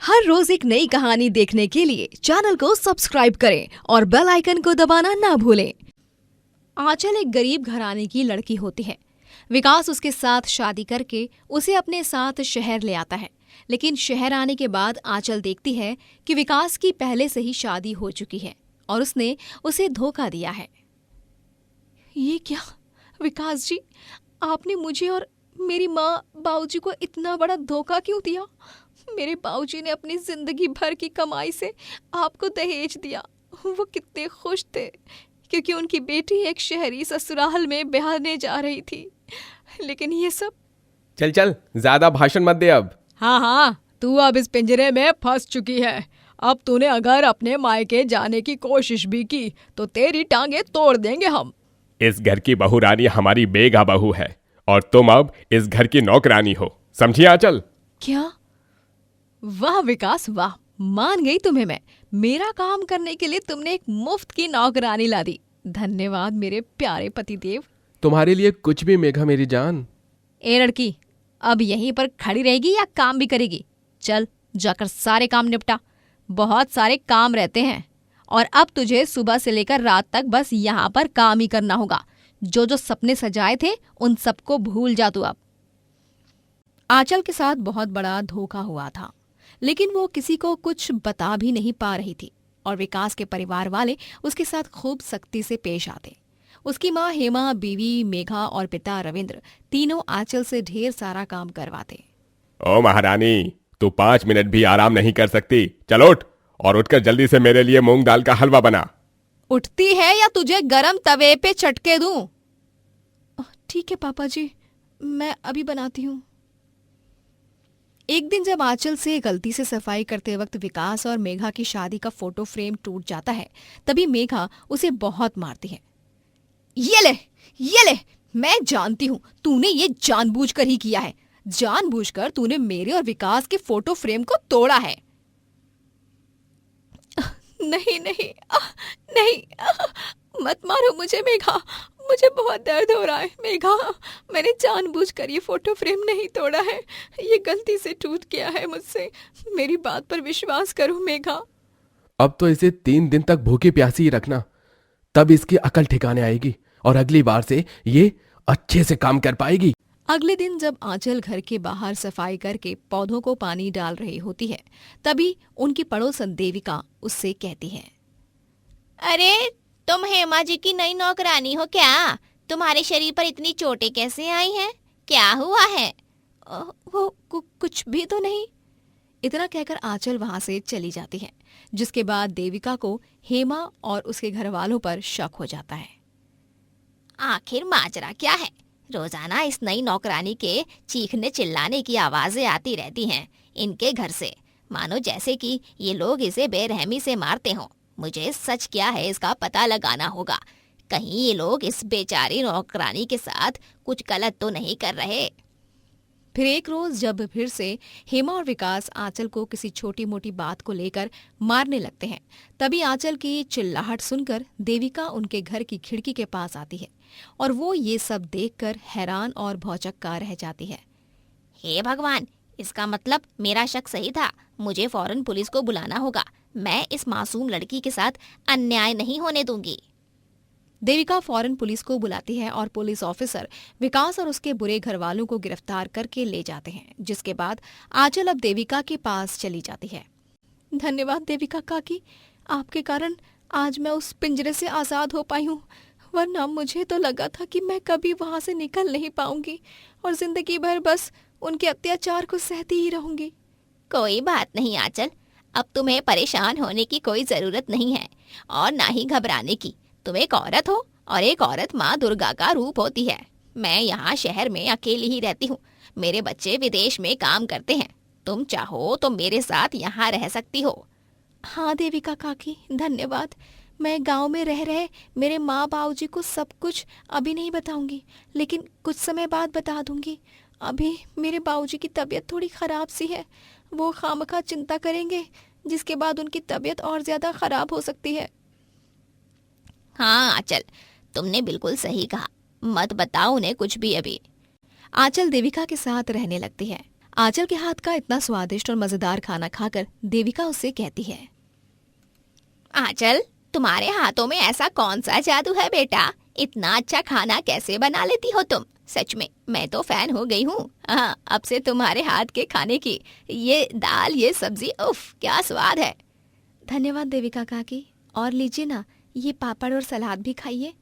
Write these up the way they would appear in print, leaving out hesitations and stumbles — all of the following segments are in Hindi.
हर रोज एक नई कहानी देखने के लिए चैनल को सब्सक्राइब करें और बेल आइकन को दबाना ना भूलें। आंचल एक गरीब घराने की लड़की होती है। विकास उसके साथ शादी करके उसे अपने साथ शहर ले आता है, लेकिन शहर आने के बाद आंचल देखती है कि विकास की पहले से ही शादी हो चुकी है और उसने उसे धोखा दिया है। ये क्या विकास जी, आपने मुझे और मेरी माँ बाबूजी को इतना बड़ा धोखा क्यों दिया? मेरे बाबूजी ने अपनी जिंदगी भर की कमाई से आपको दहेज दिया। वो कितने खुश थे क्योंकि उनकी बेटी एक शहरी ससुराल में ब्याहने जा रही थी, लेकिन ये सब। चल चल, ज्यादा भाषण मत दे अब। हाँ, तू अब इस पिंजरे में फंस चुकी है। अब तूने अगर अपने मायके जाने की कोशिश भी की तो तेरी टांगे तोड़ देंगे हम। इस घर की बहू रानी हमारी बेगा बहू है और तुम अब इस घर की नौकरानी हो, समझी आंचल? क्या? वाह विकास वाह, मान गई तुम्हें मैं। मेरा काम करने के लिए तुमने एक मुफ्त की नौकरानी ला दी। धन्यवाद मेरे प्यारे पतिदेव। तुम्हारे लिए कुछ भी मेघा मेरी जान। ए लड़की, अब यहीं पर खड़ी रहेगी या काम भी करेगी? चल जाकर सारे काम निपटा। बहुत सारे काम रहते हैं और अब तुझे सुबह से लेकर रात तक बस यहाँ पर काम ही करना होगा। जो जो सपने सजाए थे उन सबको भूल जा तू अब। आंचल के साथ बहुत बड़ा धोखा हुआ था, लेकिन वो किसी को कुछ बता भी नहीं पा रही थी और विकास के परिवार वाले उसके साथ खूब सख्ती से पेश आते। उसकी माँ हेमा, बीवी मेघा और पिता रविंद्र तीनों आंचल से ढेर सारा काम करवाते। ओ महारानी, तू 5 मिनट भी आराम नहीं कर सकती? चल उठ और उठकर जल्दी से मेरे लिए मूंग दाल का हलवा बना। उठती है या तुझे गरम तवे पे चटके दूं? ठीक है पापा जी, मैं अभी बनाती हूँ। एक दिन जब आंचल से गलती से सफाई करते वक्त विकास और मेघा की शादी का फोटो फ्रेम टूट जाता है, तभी मेघा उसे बहुत मारती है। ये ले, मैं जानती हूँ तूने ये जानबूझकर ही किया है। जानबूझकर तूने मेरे और विकास के फोटो फ्रेम को तोड़ा है। नहीं नहीं नहीं, मत मारो मुझे मेघा, मुझे बहुत दर्द हो रहा है। मेघा, मैंने जानबूझकर ये फोटो फ्रेम नहीं तोड़ा है, ये गलती से टूट गया है मुझसे। मेरी बात पर विश्वास करो मेघा। अब तो इसे 3 दिन तक भूखी प्यासी ही रखना, तब इसकी अकल ठिकाने आएगी और अगली बार से ये अच्छे से काम कर पाएगी। अगले दिन जब आंचल घर के बाहर सफाई करके पौधों को पानी डाल रही होती है, तभी उनकी पड़ोसन देविका उससे कहती है, अरे तुम हेमा जी की नई नौकरानी हो क्या? तुम्हारे शरीर पर इतनी चोटें कैसे आई हैं? क्या हुआ है? वो कुछ भी तो नहीं। इतना कहकर आंचल वहां से चली जाती है, जिसके बाद देविका को हेमा और उसके घर वालों पर शक हो जाता है। आखिर माजरा क्या है? रोजाना इस नई नौकरानी के चीखने चिल्लाने की आवाजें आती रहती हैं इनके घर से, मानो जैसे कि ये लोग इसे बेरहमी से मारते हों। मुझे सच क्या है इसका पता लगाना होगा। कहीं ये लोग इस बेचारी नौकरानी के साथ कुछ गलत तो नहीं कर रहे। फिर एक रोज जब फिर से हेमा और विकास आंचल को किसी छोटी मोटी बात को लेकर मारने लगते हैं, तभी आंचल की चिल्लाहट सुनकर देविका उनके घर की खिड़की के पास आती है और वो ये सब देखकर हैरान और भौचक्का रह जाती है। हे भगवान, इसका मतलब मेरा शक सही था। मुझे फौरन पुलिस को बुलाना होगा। मैं इस मासूम लड़की के साथ अन्याय नहीं होने दूंगी। देविका फौरन पुलिस को बुलाती है और पुलिस ऑफिसर विकास और उसके बुरे घरवालों को गिरफ्तार करके ले जाते हैं, जिसके बाद आंचल अब देविका के पास चली जाती है। धन्यवाद देविका काकी, आपके कारण आज मैं उस पिंजरे से आजाद हो पाई हूँ, वरना मुझे तो लगा था कि मैं कभी वहां से निकल नहीं पाऊंगी और जिंदगी भर बस उनके अत्याचार को सहती ही रहूंगी। कोई बात नहीं आंचल, अब तुम्हें परेशान होने की कोई जरूरत नहीं है और ना ही घबराने की। तुम एक औरत हो और एक औरत माँ दुर्गा का रूप होती है। मैं यहाँ शहर में अकेली ही रहती हूँ। मेरे बच्चे विदेश में काम करते हैं। तुम चाहो तो मेरे साथ यहाँ रह सकती हो। हाँ देविका काकी, धन्यवाद। मैं गांव में रह रहे मेरे माँ बाबूजी को सब कुछ अभी नहीं बताऊंगी, लेकिन कुछ समय बाद बता दूंगी। अभी मेरे बाबूजी की तबीयत थोड़ी खराब सी है, वो खामखा चिंता करेंगे, जिसके बाद उनकी तबीयत और ज्यादा खराब हो सकती है। हाँ आंचल, तुमने बिल्कुल सही कहा। मत बताओ उन्हें कुछ भी अभी। आंचल देविका के साथ रहने लगती है। आंचल के हाथ का इतना स्वादिष्ट और मजेदार खाना खाकर देविका उससे कहती है, आंचल, तुम्हारे हाथों में ऐसा कौन सा जादू है बेटा? इतना अच्छा खाना कैसे बना लेती हो तुम? सच में मैं तो फैन हो गई हूँ। हाँ, अब से तुम्हारे हाथ के खाने की ये दाल, ये सब्जी, उफ क्या स्वाद है। धन्यवाद देविका काकी, और लीजिए ना, ये पापड़ और सलाद भी खाइए।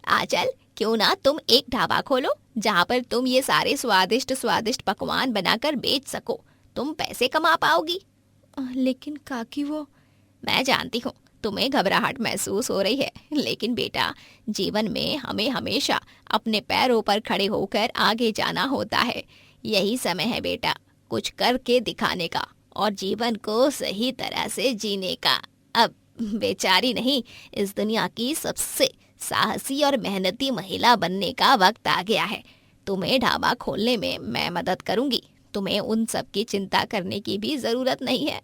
आंचल, क्यों ना तुम एक ढाबा खोलो जहाँ पर तुम ये सारे स्वादिष्ट स्वादिष्ट पकवान बनाकर बेच सको। तुम पैसे कमा पाओगी। लेकिन काकी वो मैं जानती हूँ तुम्हें घबराहट महसूस हो रही है, लेकिन बेटा, जीवन में हमें हमेशा अपने पैरों पर खड़े होकर आगे जाना होता है। यही समय है बेटा कुछ करके दिखाने का और जीवन को सही तरह से जीने का। अब बेचारी नहीं, इस दुनिया की सबसे साहसी और मेहनती महिला बनने का वक्त आ गया है। तुम्हें ढाबा खोलने में मैं मदद करूंगी। तुम्हें उन सब की चिंता करने की भी जरूरत नहीं है।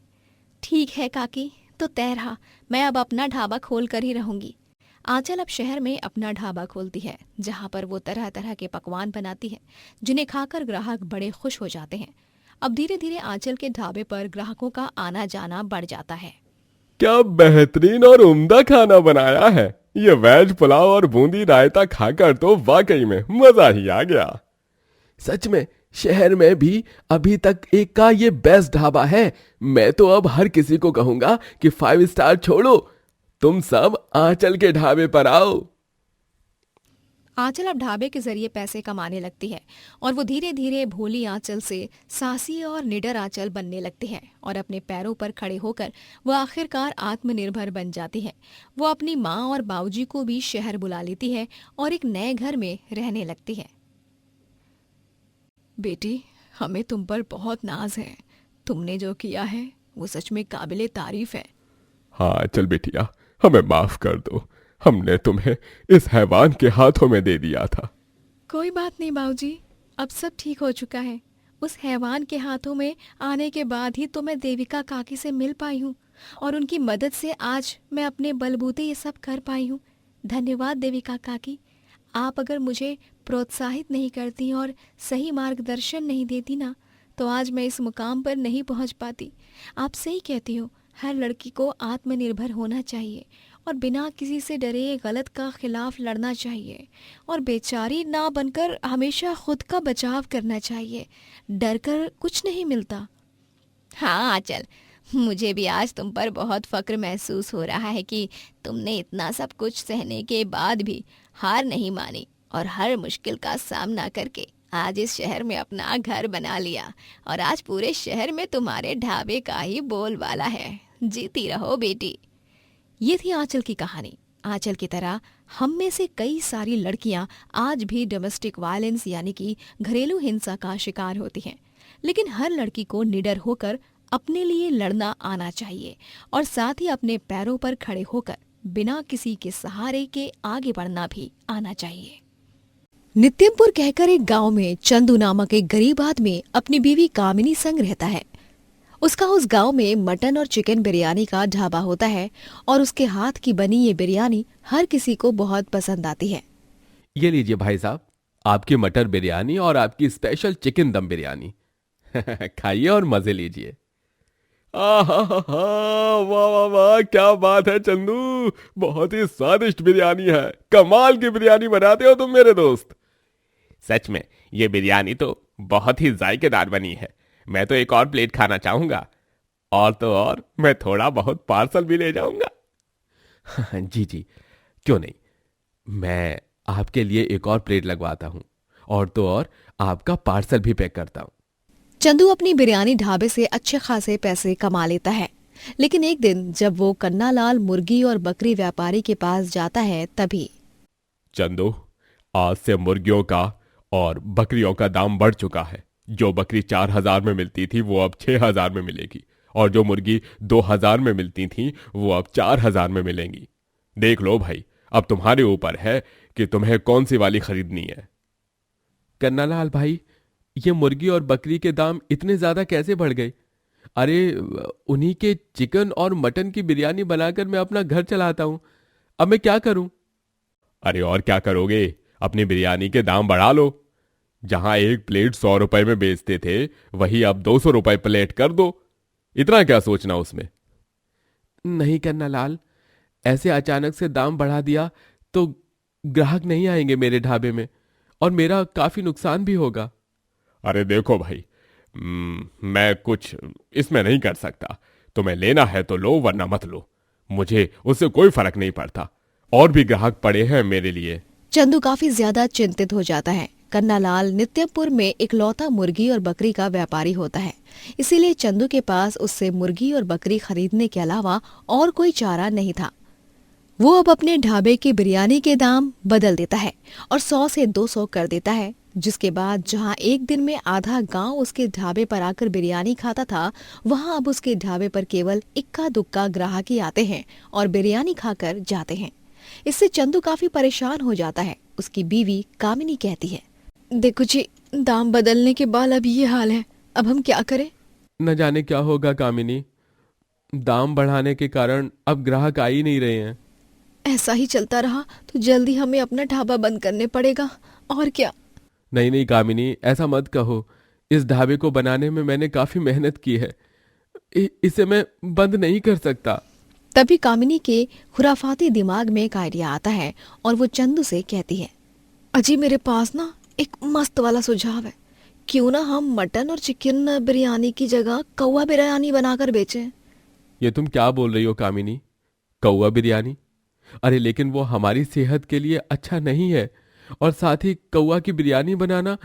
ठीक है काकी, तो तय रहा, मैं अब अपना ढाबा खोल कर ही रहूंगी। आंचल अब शहर में अपना ढाबा खोलती है, जहां पर वो तरह तरह के पकवान बनाती है, जिन्हें खाकर ग्राहक बड़े खुश हो जाते हैं। अब धीरे धीरे आंचल के ढाबे पर ग्राहकों का आना जाना बढ़ जाता है। क्या बेहतरीन और उम्दा खाना बनाया है। ये वेज पुलाव और बूंदी रायता खाकर तो वाकई में मजा ही आ गया। सच में शहर में भी अभी तक एक का ये बेस्ट ढाबा है। मैं तो अब हर किसी को कहूंगा कि 5 स्टार छोड़ो, तुम सब आंचल के ढाबे पर आओ। आंचल अब ढाबे के जरिए पैसे कमाने लगती है और वो धीरे धीरे भोली आंचल से साहसी और निडर आंचल बनने लगती है और अपने पैरों पर खड़े होकर वो आखिरकार आत्मनिर्भर बन जाती है। वो अपनी माँ और बाबूजी को भी शहर बुला लेती है और एक नए घर में रहने लगती है। बेटी, हमें तुम पर बहुत नाज है। तुमने जो किया है वो सच में काबिले तारीफ है। हाँ चल बेटिया, हमें माफ कर दो। हमने तुम्हें इस हैवान के हाथों में दे दिया था। कोई बात नहीं बाबूजी, अब सब ठीक हो चुका है। उस हैवान के हाथों में आने के बाद ही तो मैं देविका काकी से मिल पाई हूँ और उनकी मदद से आज मैं अपने बलबूते ये सब कर पाई हूँ। धन्यवाद देविका काकी। आप अगर मुझे प्रोत्साहित नहीं करती और सही मार्गदर्शन नहीं देती ना, तो आज मैं इस मुकाम पर नहीं पहुँच पाती। आप सही कहती हो, हर लड़की को आत्मनिर्भर होना चाहिए और बिना किसी से डरे गलत का खिलाफ लड़ना चाहिए और बेचारी ना बनकर हमेशा खुद का बचाव करना चाहिए। डर कर कुछ नहीं मिलता। हाँ आंचल, मुझे भी आज तुम पर बहुत फक्र महसूस हो रहा है कि तुमने इतना सब कुछ सहने के बाद भी हार नहीं मानी और हर मुश्किल का सामना करके आज इस शहर में अपना घर बना लिया और आज पूरे शहर में तुम्हारे ढाबे का ही बोलबाला है। जीती रहो बेटी। ये थी आंचल की कहानी। आंचल की तरह हम में से कई सारी लड़कियां आज भी डोमेस्टिक वायलेंस यानी कि घरेलू हिंसा का शिकार होती हैं, लेकिन हर लड़की को निडर होकर अपने लिए लड़ना आना चाहिए और साथ ही अपने पैरों पर खड़े होकर बिना किसी के सहारे के आगे बढ़ना भी आना चाहिए। नित्यमपुर कहकर एक गांव में चंदू नामक एक गरीब आदमी अपनी बीवी कामिनी संग रहता है। उसका उस गांव में मटन और चिकन बिरयानी का ढाबा होता है और उसके हाथ की बनी ये बिरयानी हर किसी को बहुत पसंद आती है। ये लीजिए भाई साहब, आपकी मटर बिरयानी और आपकी स्पेशल चिकन दम बिरयानी। खाइए और मजे लीजिए। वाह वाह वाह, क्या बात है चंदू, बहुत ही स्वादिष्ट बिरयानी है। कमाल की बिरयानी बनाते हो तुम मेरे दोस्त। सच में ये बिरयानी तो बहुत ही जायकेदार बनी है। मैं तो एक और प्लेट खाना चाहूंगा और तो और मैं थोड़ा बहुत पार्सल भी ले जाऊंगा। जी जी, क्यों नहीं, मैं आपके लिए एक और प्लेट लगवाता हूं और तो और आपका पार्सल भी पैक करता हूं। चंदू अपनी बिरयानी ढाबे से अच्छे खासे पैसे कमा लेता है, लेकिन एक दिन जब वो कन्नालाल मुर्गी और बकरी व्यापारी के पास जाता है तभी चंदू, आज से मुर्गियों का और बकरियों का दाम बढ़ चुका है। जो बकरी 4000 में मिलती थी वो अब 6000 में मिलेगी और जो मुर्गी 2000 में मिलती थी वो अब 4000 में मिलेंगी। देख लो भाई, अब तुम्हारे ऊपर है कि तुम्हें कौन सी वाली खरीदनी है। कन्नालाल भाई, ये मुर्गी और बकरी के दाम इतने ज्यादा कैसे बढ़ गए? अरे उन्हीं के चिकन और मटन की बिरयानी बनाकर मैं अपना घर चलाता हूं, अब मैं क्या करूं? अरे और क्या करोगे, अपनी बिरयानी के दाम बढ़ा लो। जहां एक प्लेट 100 रुपए में बेचते थे वही अब 200 रुपए प्लेट कर दो। इतना क्या सोचना उसमें। नहीं करना लाल, ऐसे अचानक से दाम बढ़ा दिया तो ग्राहक नहीं आएंगे मेरे ढाबे में और मेरा काफी नुकसान भी होगा। अरे देखो भाई, मैं कुछ इसमें नहीं कर सकता। तुम्हें लेना है तो लो, वरना मत लो। मुझे उससे कोई फर्क नहीं पड़ता। और भी ग्राहक पड़े हैं मेरे लिए। चंदू काफी ज्यादा चिंतित हो जाता है। कन्नालाल नित्यपुर में इकलौता मुर्गी और बकरी का व्यापारी होता है, इसीलिए चंदू के पास उससे मुर्गी और बकरी खरीदने के अलावा और कोई चारा नहीं था। वो अब अपने ढाबे की बिरयानी के दाम बदल देता है और 100 से 200 कर देता है, जिसके बाद जहां एक दिन में आधा गांव उसके ढाबे पर आकर बिरयानी खाता था, वहां अब उसके ढाबे पर केवल इक्का दुक्का ग्राहक ही आते हैं और बिरयानी खाकर जाते हैं। इससे चंदू काफी परेशान हो जाता है। उसकी बीवी कामिनी कहती है, देखो जी, दाम बदलने के बाद अब ये हाल है, अब हम क्या करें? न जाने क्या होगा कामिनी, दाम बढ़ाने के कारण अब ग्राहक आ ही नहीं रहे हैं। ऐसा ही चलता रहा तो जल्दी हमें अपना ढाबा बंद करने पड़ेगा, और क्या। नहीं नहीं कामिनी, ऐसा मत कहो। इस ढाबे को बनाने में मैंने काफी मेहनत की है, इसे मैं बंद नहीं कर सकता। तभी कामिनी के खुराफाती दिमाग में एक आइडिया आता है और वो चंदू से कहती है, अजी मेरे पास ना एक मस्त वाला सुझाव है। क्यों ना हम मटन और चिकन बिरयानी की जगह कौवा बिरयानी बनाकर बेचें? ये तुम क्या बोल रही हो कामिनी? कौवा बिरयानी? अरे लेकिन वो हमारी सेहत के लिए अच्छा नहीं है, और साथ ही कौवा की बिरयानी बनाना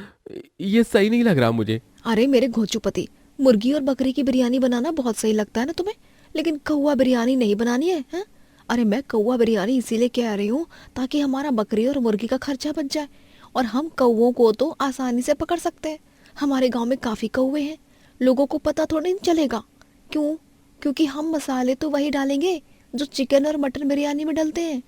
ये सही नहीं लग रहा मुझे। अरे मेरे घोचुपति, मुर्गी और बकरी की बिरयानी बनाना बहुत सही लगता है ना तुम्हें, लेकिन कौवा बिरयानी नहीं बनानी है, हैं? अरे मैं कौवा बिरयानी इसीलिए कह रही हूँ ताकि हमारा बकरी और मुर्गी का खर्चा बच जाए, और हम कौवों को तो आसानी से पकड़ सकते हैं। हमारे गांव में काफी कौवे हैं, लोगों को पता थोड़ा नहीं चलेगा। क्यों? क्योंकि हम मसाले तो वही डालेंगे जो चिकन और मटन बिरयानी में डलते हैं।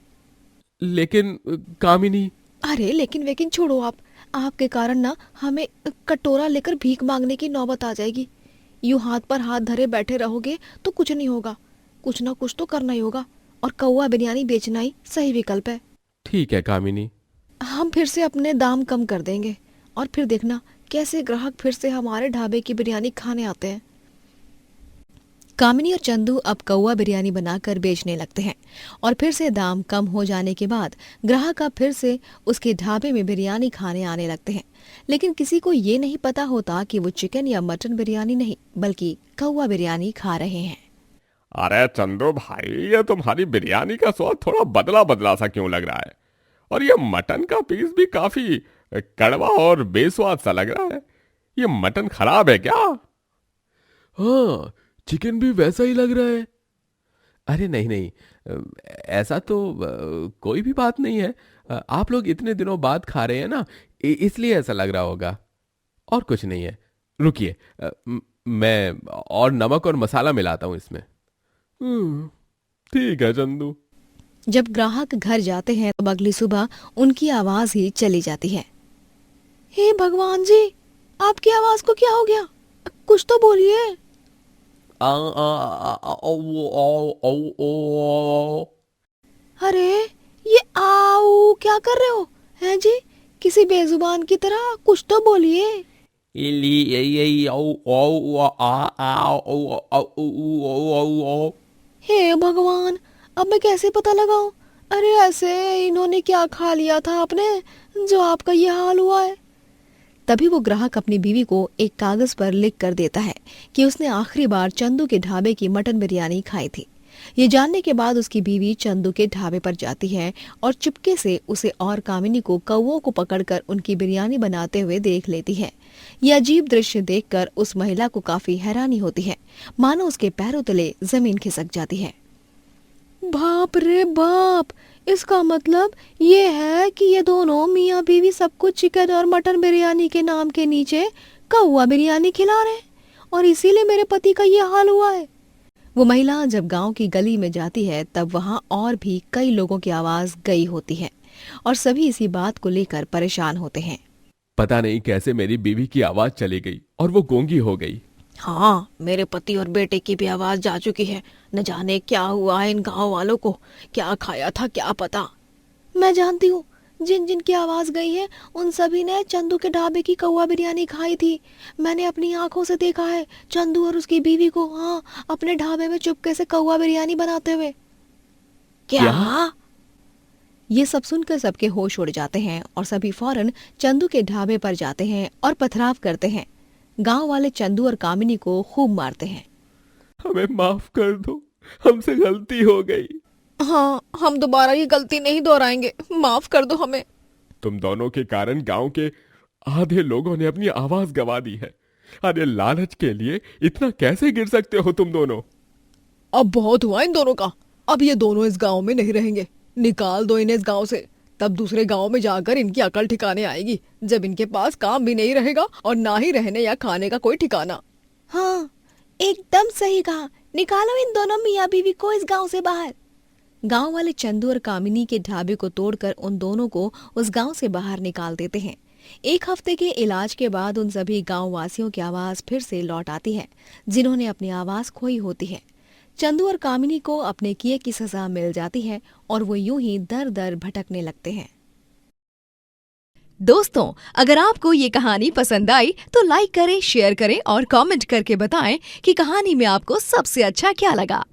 लेकिन कामिनी। अरे लेकिन वेकिन छोड़ो आप। आपके कारण ना हमें कटोरा लेकर भीख मांगने की नौबत आ जाएगी। यूं हाथ पर हाथ धरे बैठे रहोगे तो कुछ नहीं होगा, कुछ ना कुछ तो करना ही होगा, और कौवा बिरयानी बेचना ही सही विकल्प है। ठीक है कामिनी। हम फिर से अपने दाम कम कर देंगे, और फिर देखना कैसे ग्राहक फिर से हमारे ढाबे की बिरयानी खाने आते हैं। कामिनी और चंदू अब कौवा बिरयानी बनाकर बेचने लगते हैं, और फिर से दाम कम हो जाने के बाद ग्राहक अब फिर से उसके ढाबे में बिरयानी खाने आने लगते हैं। लेकिन किसी को ये नहीं पता होता कि वो चिकन या मटन बिरयानी नहीं बल्कि कौवा बिरयानी खा रहे हैं। अरे चंदू भाई, ये तुम्हारी बिरयानी का स्वाद थोड़ा बदला बदला सा क्यों लग रहा है? और ये मटन का पीस भी काफी कड़वा और बेस्वाद सा लग रहा है। ये मटन खराब है क्या? हाँ, चिकन भी वैसा ही लग रहा है। अरे नहीं नहीं, ऐसा तो कोई भी बात नहीं है। आप लोग इतने दिनों बाद खा रहे हैं ना, इसलिए ऐसा लग रहा होगा, और कुछ नहीं है। रुकिए, मैं और नमक और मसाला मिलाता हूँ इसमें। ठीक है चंदू। जब ग्राहक घर जाते हैं तो अगली सुबह उनकी आवाज ही चली जाती है। हे भगवान जी, आपकी आवाज को क्या हो गया? कुछ तो बोलिए। अरे ये आओ क्या कर रहे हो हैं जी? किसी बेजुबान की तरह कुछ तो बोलिए। हे भगवान, अब मैं कैसे पता लगाऊं? अरे ऐसे इन्होंने क्या खा लिया था आपने जो आपका ये हाल हुआ है? तभी वो ग्राहक अपनी बीवी को एक कागज पर लिख कर देता है कि उसने आखिरी बार चंदू के ढाबे की मटन बिरयानी खाई थी। ये जानने के बाद उसकी बीवी चंदू के ढाबे पर जाती है और चुपके से उसे और कामिनी को कौवों को पकड़कर उनकी बिरयानी बनाते हुए देख लेती है। ये अजीब दृश्य देखकर उस महिला को काफी हैरानी होती है, मानो उसके पैरों तले जमीन खिसक जाती है। बाप रे बाप, इसका मतलब ये है कि ये दोनों मियाँ बीवी सबको चिकन और मटन बिरयानी के नाम के नीचे कौवा बिरयानी खिला रहे हैं, और इसीलिए मेरे पति का ये हाल हुआ है। वो महिला जब गांव की गली में जाती है तब वहां और भी कई लोगों की आवाज गई होती है, और सभी इसी बात को लेकर परेशान होते हैं। पता नहीं कैसे मेरी बीवी की आवाज चली गई और वो गूंगी हो गई। हाँ, मेरे पति और बेटे की भी आवाज जा चुकी है। न जाने क्या हुआ है इन गांव वालों को, क्या खाया था क्या पता। मैं जानती हूँ, जिन जिन की आवाज गई है उन सभी ने चंदू के ढाबे की कौवा बिरयानी खाई थी। मैंने अपनी आंखों से देखा है चंदू और उसकी बीवी को, हाँ, अपने ढाबे में चुपके से कौवा बिरयानी बनाते हुए। क्या? ये सब सुनकर सबके होश उड़ जाते हैं और सभी फौरन चंदू के ढाबे पर जाते हैं और पथराव करते हैं। गांव वाले चंदू और कामिनी को खूब मारते हैं। हमें माफ कर दो, हमसे गलती हो गई। हाँ, हम दोबारा ये गलती नहीं दोहराएंगे, माफ कर दो हमें। तुम दोनों के कारण गांव के आधे लोगों ने अपनी आवाज गंवा दी है। अरे लालच के लिए इतना कैसे गिर सकते हो तुम दोनों? अब बहुत हुआ इन दोनों का, अब ये दोनों इस गांव में नहीं रहेंगे। निकाल दो इन्हें इस गांव से, तब दूसरे गांव में जाकर इनकी अकल ठिकाने आएगी, जब इनके पास काम भी नहीं रहेगा और ना ही रहने या खाने का कोई ठिकाना। हाँ, एकदम सही कहा, निकालो इन दोनों मियाँ बीवी को इस गांव से बाहर। गांव वाले चंदू और कामिनी के ढाबे को तोड़कर उन दोनों को उस गांव से बाहर निकाल देते हैं। एक हफ्ते के इलाज के बाद उन सभी गांव वासियों की आवाज फिर से लौट आती है, जिन्होंने अपनी आवाज खोई होती है। चंदू और कामिनी को अपने किए की सजा मिल जाती है और वो यूं ही दर दर भटकने लगते हैं। दोस्तों, अगर आपको ये कहानी पसंद आई तो लाइक करें, शेयर करें और कमेंट करके बताएं कि कहानी में आपको सबसे अच्छा क्या लगा।